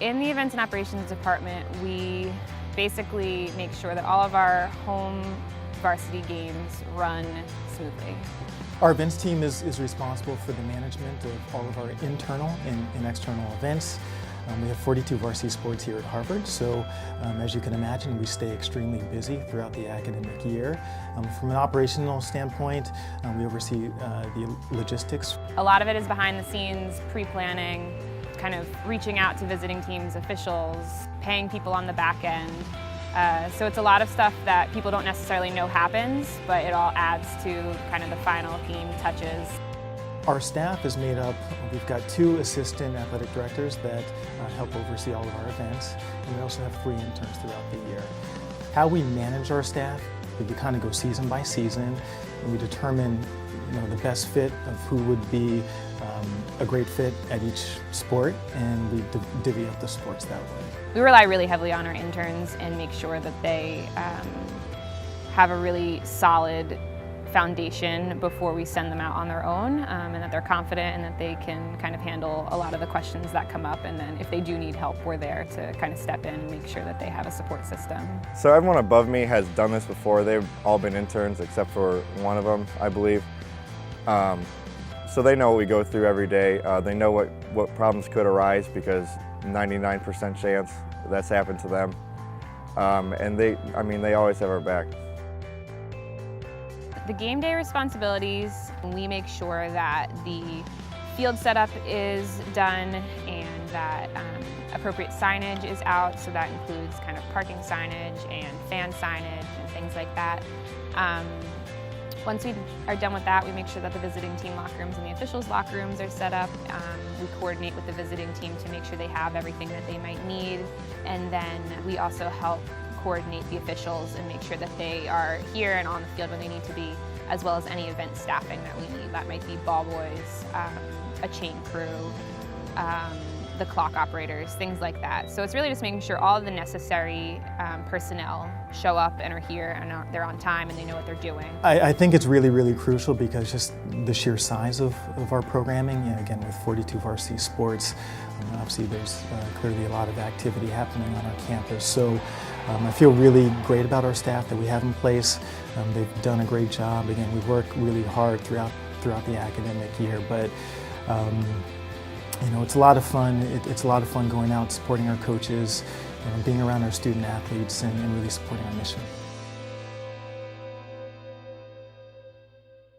In the Events and Operations Department, we basically make sure that all of our home varsity games run smoothly. Our events team is responsible for the management of all of our internal and external events. We have 42 varsity sports here at Harvard, so as you can imagine, we stay extremely busy throughout the academic year. From an operational standpoint, we oversee the logistics. A lot of it is behind the scenes, pre-planning, kind of reaching out to visiting teams, officials, paying people on the back end. So it's a lot of stuff that people don't necessarily know happens, but it all adds to kind of the final team touches. Our staff is made up, we've got 2 assistant athletic directors that help oversee all of our events, and we also have 3 interns throughout the year. How we manage our staff, we kind of go season by season, and we determine the best fit of who would be a great fit at each sport, and we divvy up the sports that way. We rely really heavily on our interns and make sure that they have a really solid foundation before we send them out on their own, and that they're confident and that they can kind of handle a lot of the questions that come up, and then if they do need help, we're there to kind of step in and make sure that they have a support system. So everyone above me has done this before. They've all been interns except for one of them, I believe. So they know what we go through every day. They know what problems could arise because 99% chance that's happened to them. And they always have our back. The game day responsibilities, we make sure that the field setup is done and that appropriate signage is out, so that includes kind of parking signage and fan signage and things like that. Once we are done with that, we make sure that the visiting team locker rooms and the officials' locker rooms are set up. We coordinate with the visiting team to make sure they have everything that they might need, and then we also help coordinate the officials and make sure that they are here and on the field when they need to be, as well as any event staffing that we need. That might be ball boys, a chain crew, the clock operators, things like that. So it's really just making sure all of the necessary personnel show up and are here and they're on time and they know what they're doing. I think it's really, really crucial because just the sheer size of our programming, again with 42 varsity sports, obviously there's clearly a lot of activity happening on our campus. So I feel really great about our staff that we have in place. They've done a great job. Again, we work really hard throughout the academic year, but it's a lot of fun. It's a lot of fun going out, supporting our coaches, being around our student athletes, and really supporting our mission.